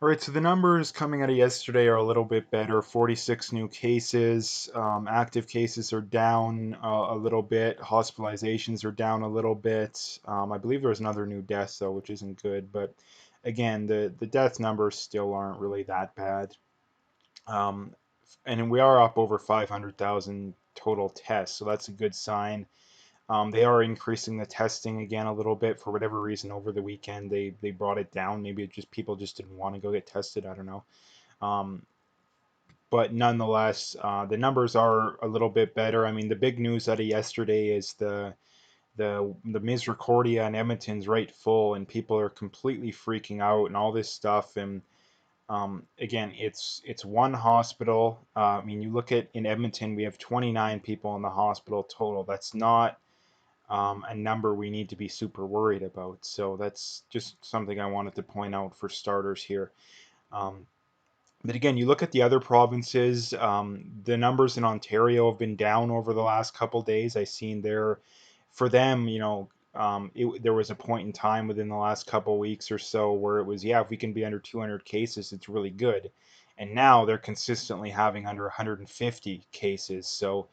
All right, so the numbers coming out of yesterday are a little bit better. 46 new cases. Active cases are down a little bit. Hospitalizations are down a little bit. I believe there was another new death, though, which isn't good. But again, the death numbers still aren't really that bad. Um, and we are up over 500,000 total tests, so that's a good sign. They are increasing the testing again a little bit for whatever reason over the weekend. They brought it down. Maybe it just people just didn't want to go get tested. I don't know. Um, but nonetheless, the numbers are a little bit better. I mean, the big news out of yesterday is the Misericordia in Edmonton's right full, and people are completely freaking out and all this stuff. And again, it's one hospital. I mean, you look at in Edmonton, we have 29 people in the hospital total. That's not a number we need to be super worried about. So that's just something I wanted to point out for starters here. Um, but again, you look at the other provinces, the numbers in Ontario have been down over the last couple days. I seen there, for them, there was a point in time within the last couple weeks or so where it was, yeah, if we can be under 200 cases, it's really good. And now they're consistently having under 150 cases. So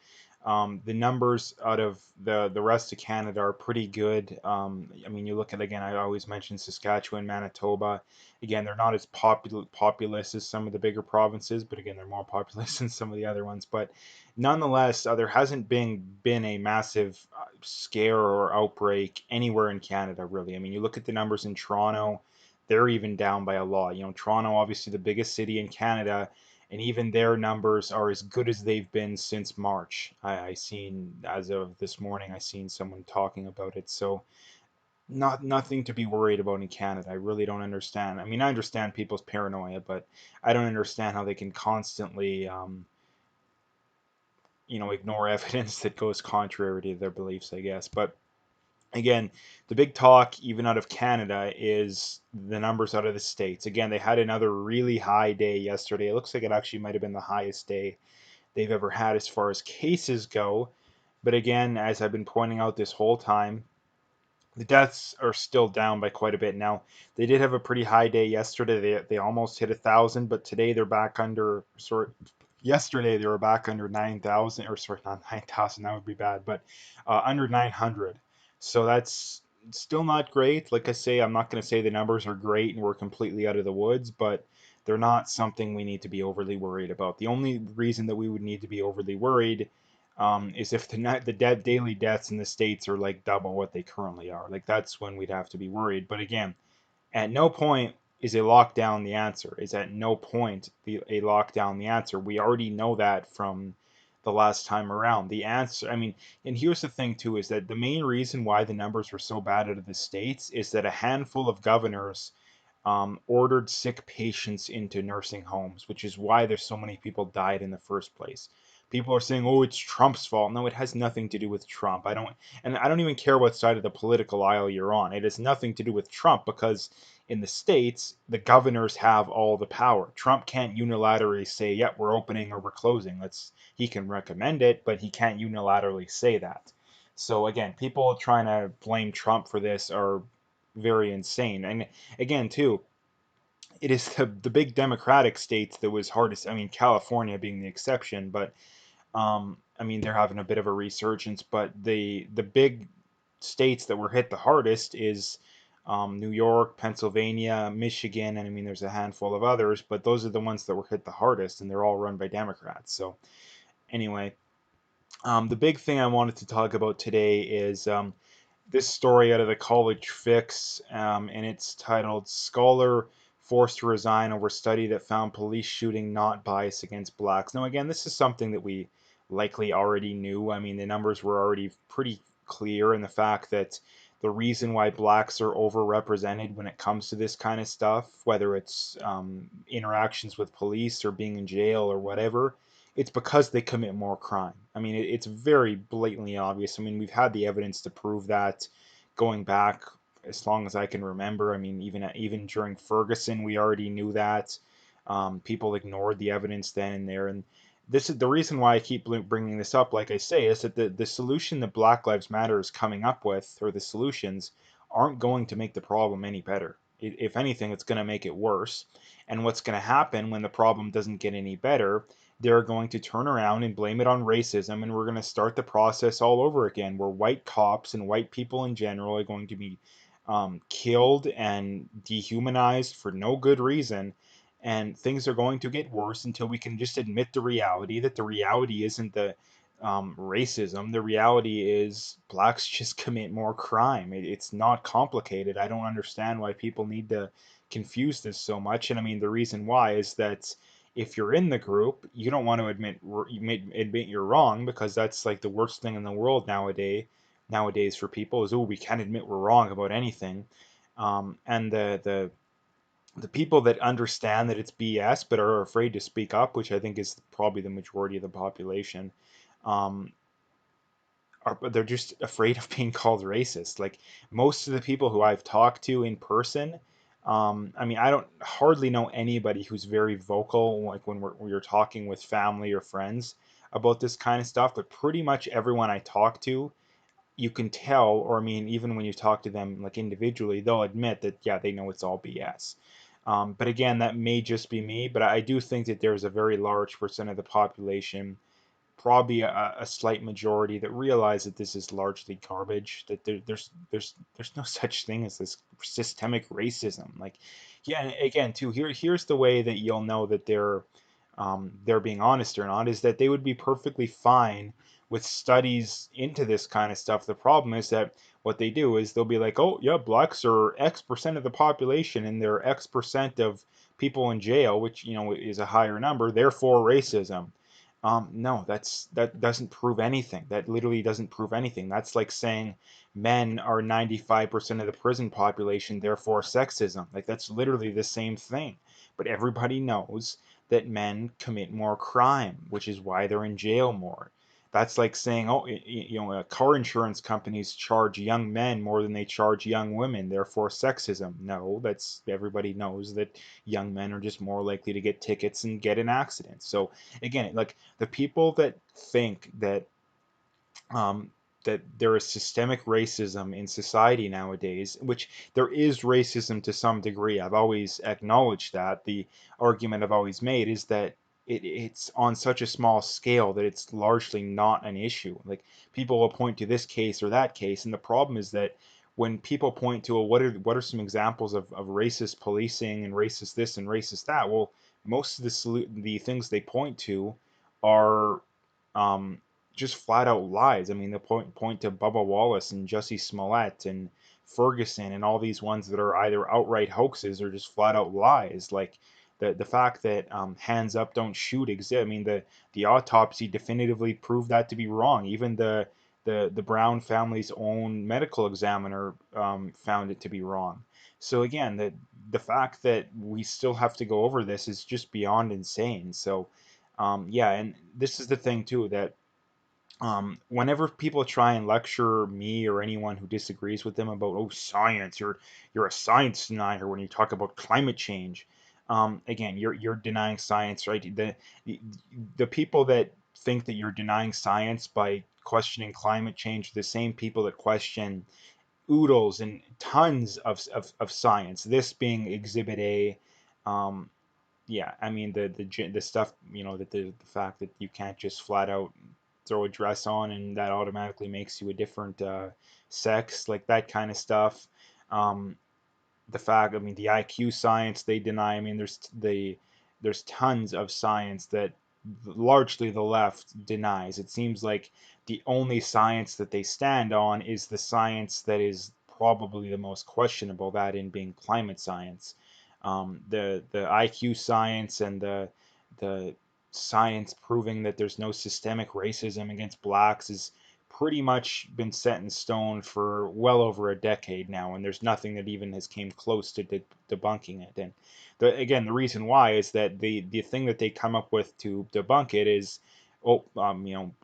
the numbers out of the rest of Canada are pretty good. I mean, you look at, again, I always mention Saskatchewan, Manitoba. Again, they're not as populous as some of the bigger provinces, but again, they're more populous than some of the other ones. But nonetheless, there hasn't been a massive scare or outbreak anywhere in Canada, really. I mean, you look at the numbers in Toronto, they're even down by a lot. You know, Toronto, obviously the biggest city in Canada, and even their numbers are as good as they've been since March. I seen, as of this morning, I seen someone talking about it. So nothing to be worried about in Canada. I really don't understand. I mean, I understand people's paranoia, but I don't understand how they can constantly, ignore evidence that goes contrary to their beliefs, I guess. But again, the big talk, even out of Canada, is the numbers out of the States. Again, they had another really high day yesterday. It looks like it actually might have been the highest day they've ever had as far as cases go. But again, as I've been pointing out this whole time, the deaths are still down by quite a bit. Now, they did have a pretty high day yesterday. They almost hit 1,000, but today they're back under, sort yesterday they were back under 9,000, or sorry, not 9,000, that would be bad, but under 900. So that's still not great. Like I say, I'm not going to say the numbers are great and we're completely out of the woods, but they're not something we need to be overly worried about. The only reason that we would need to be overly worried is if the daily deaths in the states are like double what they currently are. Like that's when we'd have to be worried. But again, at no point is a lockdown the answer. Is at no point a lockdown the answer. We already know that from the last time around. The answer, I mean, and here's the thing too, is that the main reason why the numbers were so bad out of the states is that a handful of governors ordered sick patients into nursing homes, which is why there's so many people died in the first place. People are saying, "Oh, it's Trump's fault." No, it has nothing to do with Trump. I don't even care what side of the political aisle you're on. It has nothing to do with Trump because in the states, the governors have all the power. Trump can't unilaterally say, "Yep, we're opening or we're closing." He can recommend it, but he can't unilaterally say that. So again, people trying to blame Trump for this are very insane. And again, too, it is the big Democratic states that was hardest. I mean, California being the exception, but I mean they're having a bit of a resurgence. But the big states that were hit the hardest is New York, Pennsylvania, Michigan, and I mean there's a handful of others, but those are the ones that were hit the hardest, and they're all run by Democrats. So anyway, the big thing I wanted to talk about today is this story out of the College Fix, and it's titled "Scholar Forced to Resign Over Study That Found Police Shooting Not Bias Against Blacks." Now, again, this is something that we likely already knew. I mean, the numbers were already pretty clear in the fact that the reason why blacks are overrepresented when it comes to this kind of stuff, whether it's interactions with police or being in jail or whatever, it's because they commit more crime. I mean, it's very blatantly obvious. I mean, we've had the evidence to prove that going back as long as I can remember. I mean, even during Ferguson, we already knew that. People ignored the evidence then and there, and this is the reason why I keep bringing this up. Like I say, is that the solution that Black Lives Matter is coming up with, or the solutions, aren't going to make the problem any better. If anything, it's going to make it worse. And what's going to happen when the problem doesn't get any better, they're going to turn around and blame it on racism, and we're going to start the process all over again, where white cops and white people in general are going to be killed and dehumanized for no good reason. And things are going to get worse until we can just admit the reality that the reality isn't the racism. The reality is blacks just commit more crime. It's not complicated. I don't understand why people need to confuse this so much. And I mean, the reason why is that if you're in the group, you don't want to admit you're wrong, because that's like the worst thing in the world nowadays for people is, oh, we can't admit we're wrong about anything. And the people that understand that it's BS but are afraid to speak up, which I think is probably the majority of the population, um, they're just afraid of being called racist. Like most of the people who I've talked to in person, I mean, I don't hardly know anybody who's very vocal, like when we're talking with family or friends about this kind of stuff. But pretty much everyone I talk to, you can tell, or I mean, even when you talk to them like individually, they'll admit that yeah, they know it's all BS. But again, that may just be me, but I do think that there's a very large percent of the population, probably a slight majority, that realize that this is largely garbage. That there's no such thing as this systemic racism. Like, yeah, and again, too. Here's the way that you'll know that they're being honest or not, is that they would be perfectly fine with studies into this kind of stuff. The problem is that what they do is they'll be like, oh yeah, blacks are X percent of the population, and they're X percent of people in jail, which is a higher number, therefore racism. No, that doesn't prove anything. That literally doesn't prove anything. That's like saying men are 95% of the prison population, therefore sexism. Like that's literally the same thing. But everybody knows that men commit more crime, which is why they're in jail more. That's like saying, oh, car insurance companies charge young men more than they charge young women, therefore sexism. No, that's everybody knows that young men are just more likely to get tickets and get in accidents. So again, like the people that think um, that there is systemic racism in society nowadays, which there is racism to some degree. I've always acknowledged that. The argument I've always made is that it's on such a small scale that it's largely not an issue. Like people will point to this case or that case, and the problem is that when people point to, well, what are some examples of racist policing and racist this and racist that? Well, most of the things they point to are um, just flat out lies. I mean, they point to Bubba Wallace and Jussie Smollett and Ferguson and all these ones that are either outright hoaxes or just flat out lies. Like the fact that hands up, don't shoot exists. I mean, the autopsy definitively proved that to be wrong. Even the Brown family's own medical examiner found it to be wrong. So again, the fact that we still have to go over this is just beyond insane. So yeah, and this is the thing too, that whenever people try and lecture me or anyone who disagrees with them about, oh, science, you're a science denier when you talk about climate change. Again, you're denying science, right? The people that think that you're denying science by questioning climate change are the same people that question oodles and tons of science. This being Exhibit A. Um, yeah, I mean the stuff, that the fact that you can't just flat out throw a dress on and that automatically makes you a different sex, like that kind of stuff. Um, the fact, I mean, the IQ science they deny. I mean, there's tons of science that largely the left denies. It seems like the only science that they stand on is the science that is probably the most questionable, that in being climate science. The IQ science and the science proving that there's no systemic racism against blacks is pretty much been set in stone for well over a decade now, and there's nothing that even has came close to debunking it. And again, the reason why is that the thing that they come up with to debunk it is, oh,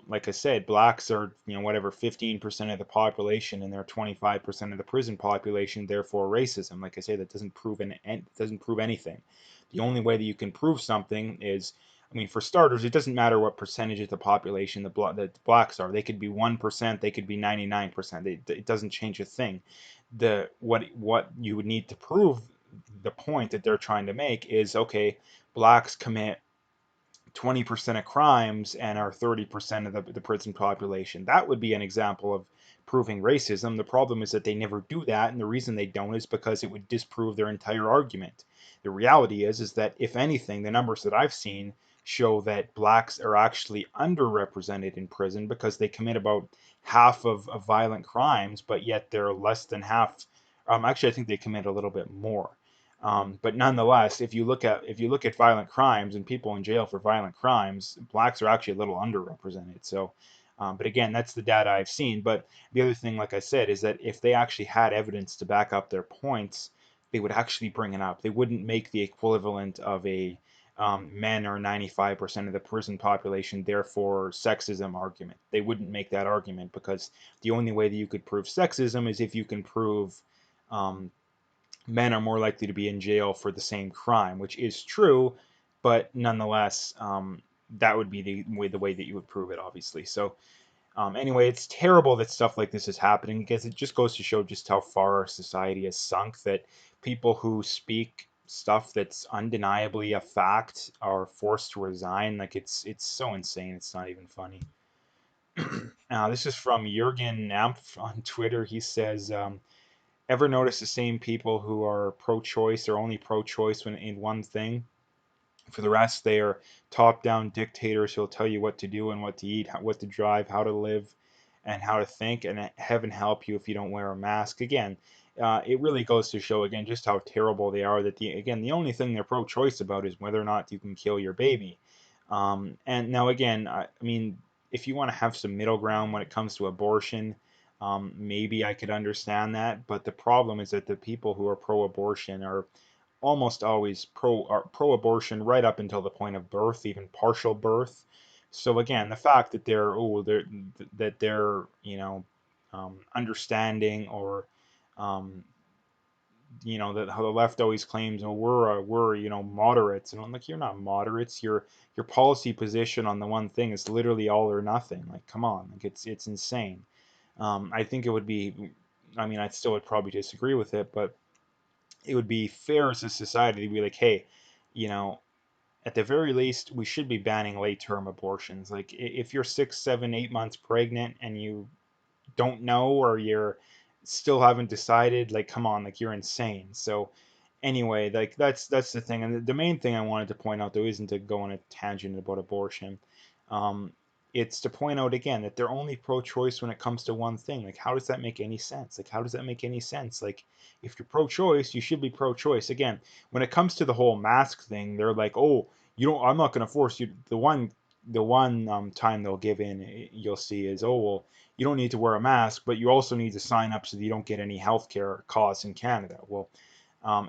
like I said, blacks are, whatever, 15% of the population, and they're 25% of the prison population, therefore racism. Like I say, that doesn't prove anything. The only way that you can prove something is, I mean, for starters, it doesn't matter what percentage of the population the blacks are. They could be 1%, they could be 99%. It doesn't change a thing. What you would need to prove the point that they're trying to make is, okay, blacks commit 20% of crimes and are 30% of the prison population. That would be an example of proving racism. The problem is that they never do that, and the reason they don't is because it would disprove their entire argument. The reality is that if anything, the numbers that I've seen show that blacks are actually underrepresented in prison because they commit about half of violent crimes, but yet they're less than half. Actually, I think they commit a little bit more. But nonetheless, if you look at violent crimes and people in jail for violent crimes, blacks are actually a little underrepresented. So, but again, that's the data I've seen. But the other thing, like I said, is that if they actually had evidence to back up their points, they would actually bring it up. They wouldn't make the equivalent of a men are 95% of the prison population, therefore sexism argument. They wouldn't make that argument because the only way that you could prove sexism is if you can prove um, men are more likely to be in jail for the same crime, which is true, but nonetheless, that would be the way that you would prove it, obviously. So, anyway, it's terrible that stuff like this is happening because it just goes to show just how far our society has sunk. That people who speak stuff that's undeniably a fact are forced to resign. Like it's so insane. It's not even funny. This is from Jurgen Ampf on Twitter. He says, ever notice the same people who are pro-choice are only pro-choice when in one thing? For the rest, they are top-down dictators who'll tell you what to do and what to eat, what to drive, how to live, and how to think. And heaven help you if you don't wear a mask. Again, it really goes to show again just how terrible they are. That the only thing they're pro-choice about is whether or not you can kill your baby. And now again, I mean, if you want to have some middle ground when it comes to abortion, maybe I could understand that. But the problem is that the people who are pro-abortion are almost always pro-abortion right up until the point of birth, even partial birth. So again, the fact that they're understanding or um, that how the left always claims, oh, we're moderates, and I'm like, you're not moderates. Your policy position on the one thing is literally all or nothing. Like, come on, like it's insane. I think it would be, I mean, I still would probably disagree with it, but it would be fair as a society to be like, hey, you know, at the very least, we should be banning late term abortions. Like, if you're 6, 7, 8 months pregnant and you don't know or you're still haven't decided, like, come on, like, you're insane. So, anyway, like, that's the thing. And the main thing I wanted to point out, though, isn't to go on a tangent about abortion. Um, it's to point out again that they're only pro-choice when it comes to one thing. Like, how does that make any sense? Like, how does that make any sense? Like, if you're pro-choice, you should be pro-choice. Again, when it comes to the whole mask thing, they're like, oh, you don't. I'm not going to force you. The one time they'll give in, you'll see is, oh well, you don't need to wear a mask, but you also need to sign up so that you don't get any healthcare costs in Canada. Well,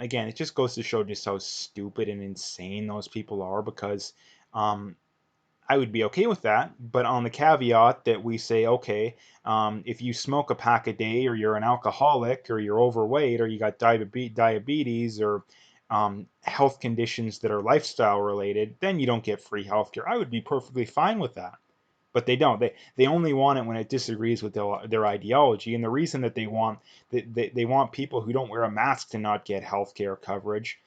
again, it just goes to show just how stupid and insane those people are because um, I would be okay with that, but on the caveat that we say, okay, if you smoke a pack a day, or you're an alcoholic, or you're overweight, or you got diabetes, or health conditions that are lifestyle related, then you don't get free healthcare. I would be perfectly fine with that. But they don't. They only want it when it disagrees with their ideology. And the reason that they want people who don't wear a mask to not get healthcare coverage.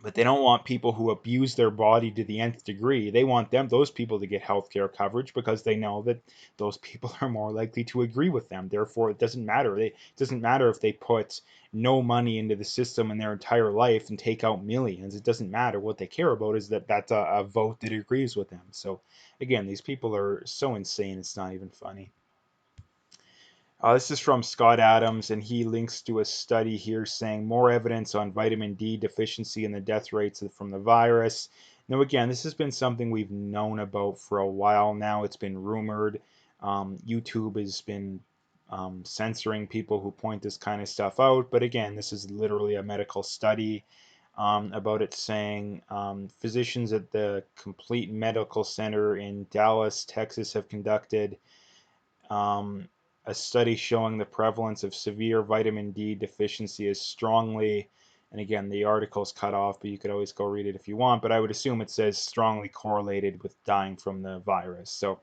But they don't want people who abuse their body to the nth degree. They want those people to get healthcare coverage because they know that those people are more likely to agree with them. Therefore, it doesn't matter. It doesn't matter if they put no money into the system in their entire life and take out millions. It doesn't matter. What they care about is that that's a vote that agrees with them. So, again, these people are so insane. It's not even funny. This is from Scott Adams, and he links to a study here saying more evidence on vitamin D deficiency and the death rates from the virus. Now, again, this has been something we've known about for a while now. It's been rumored. YouTube has been censoring people who point this kind of stuff out. But again, this is literally a medical study about it saying physicians at the Complete Medical Center in Dallas, Texas, have conducted um, a study showing the prevalence of severe vitamin D deficiency is strongly, and again, the article's cut off, but you could always go read it if you want, but I would assume it says strongly correlated with dying from the virus. So,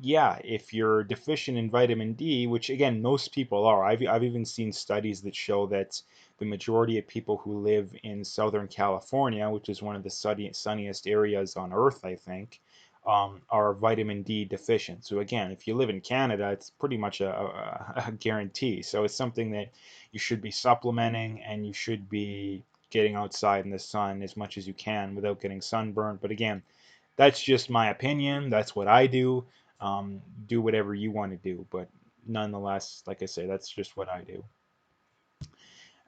yeah, if you're deficient in vitamin D, which again, most people are, I've even seen studies that show that the majority of people who live in Southern California, which is one of the sunniest areas on Earth, I think, are vitamin D deficient. So again, if you live in Canada, it's pretty much a guarantee. So it's something that you should be supplementing, and you should be getting outside in the sun as much as you can without getting sunburned. But again, that's just my opinion. That's what I do. Do whatever you want to do, but nonetheless, like I say, that's just what I do.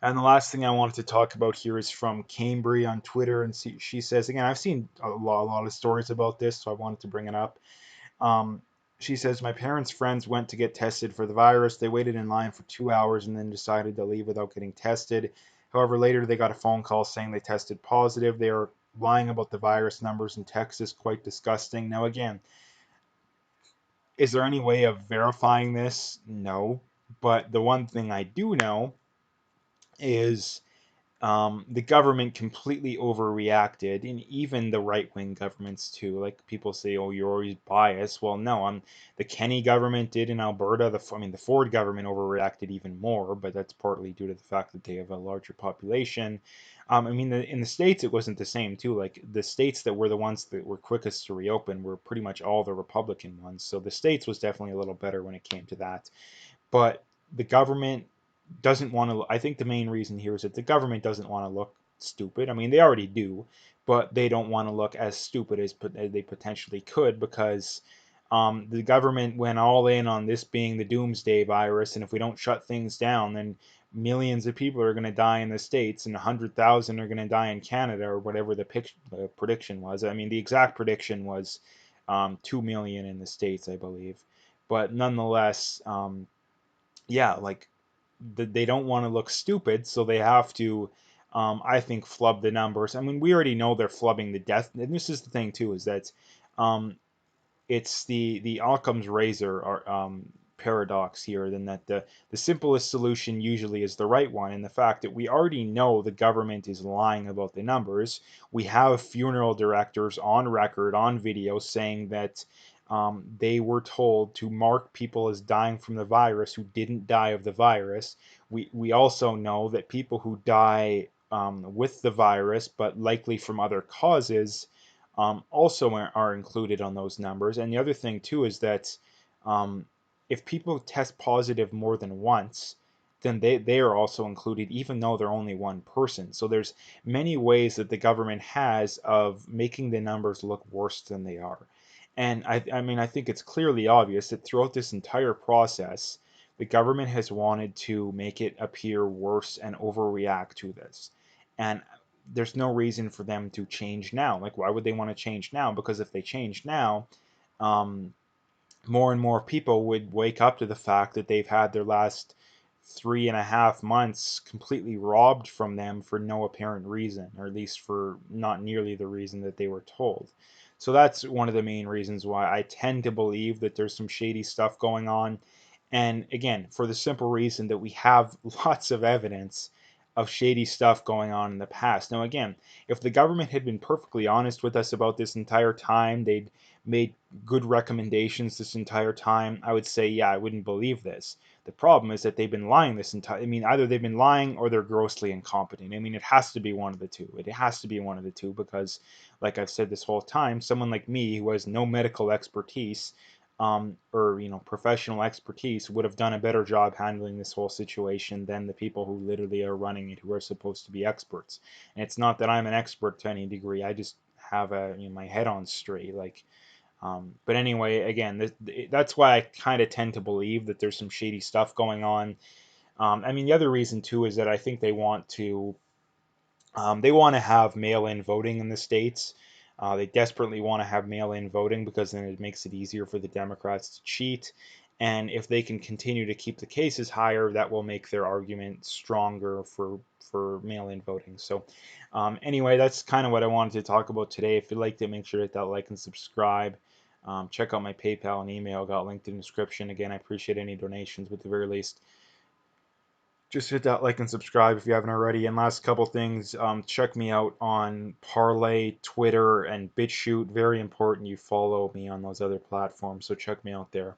And the last thing I wanted to talk about here is from Cambry on Twitter, and she says again, I've seen a lot of stories about this, so I wanted to bring it up. Um, she says, my parents' friends went to get tested for the virus. They waited in line for 2 hours and then decided to leave without getting tested. However, later they got a phone call saying they tested positive. They are lying about the virus numbers in Texas. Quite disgusting. Now, again, is there any way of verifying this? No. But the one thing I do know is the government completely overreacted, and even the right wing governments too. Like people say, "Oh, you're always biased." Well, no, the Kenney government did in Alberta. The Ford government overreacted even more, but that's partly due to the fact that they have a larger population. In the states, it wasn't the same too. Like the states that were the ones that were quickest to reopen were pretty much all the Republican ones. So the states was definitely a little better when it came to that. But the government doesn't want to. I think the main reason here is that the government doesn't want to look stupid. I mean, they already do, but they don't want to look as stupid as they potentially could, because the government went all in on this being the doomsday virus, and if we don't shut things down, then millions of people are going to die in the States, and 100,000 are going to die in Canada, or whatever the prediction was. I mean, the exact prediction was 2 million in the States, I believe. But nonetheless, yeah, like they don't want to look stupid, so they have to, I think, flub the numbers. I mean, we already know they're flubbing the death, and this is the thing too, is that um, it's the Occam's razor paradox here, then that the simplest solution usually is the right one, and the fact that we already know the government is lying about the numbers. We have funeral directors on record, on video, saying that they were told to mark people as dying from the virus who didn't die of the virus. We also know that people who die with the virus, but likely from other causes, also are included on those numbers. And the other thing too is that um, if people test positive more than once, then they are also included, even though they're only one person. So there's many ways that the government has of making the numbers look worse than they are. And I think it's clearly obvious that throughout this entire process, the government has wanted to make it appear worse and overreact to this. And there's no reason for them to change now. Like, why would they want to change now? Because if they change now, um, more and more people would wake up to the fact that they've had their last 3.5 months completely robbed from them for no apparent reason, or at least for not nearly the reason that they were told. So that's one of the main reasons why I tend to believe that there's some shady stuff going on. And again, for the simple reason that we have lots of evidence of shady stuff going on in the past. Now, again, if the government had been perfectly honest with us about this entire time, they'd made good recommendations this entire time, I would say, yeah, I wouldn't believe this. The problem is that they've been lying this entire. I mean, either they've been lying or they're grossly incompetent. I mean, it has to be one of the two. It has to be one of the two because, like I've said this whole time, someone like me who has no medical expertise, or professional expertise, would have done a better job handling this whole situation than the people who literally are running it, who are supposed to be experts. And it's not that I'm an expert to any degree. I just have my head on straight. Like, but anyway, again, that's why I kind of tend to believe that there's some shady stuff going on. The other reason too is that I think they want to have mail-in voting in the states. They desperately want to have mail-in voting because then it makes it easier for the Democrats to cheat. And if they can continue to keep the cases higher, that will make their argument stronger for mail-in voting. So, anyway, that's kind of what I wanted to talk about today. If you'd like to, make sure to hit that like and subscribe. Check out my PayPal and email. Got linked in the description. Again, I appreciate any donations, but at the very least, just hit that like and subscribe if you haven't already. And last couple things, check me out on Parlay, Twitter, and BitChute. Very important you follow me on those other platforms, so check me out there.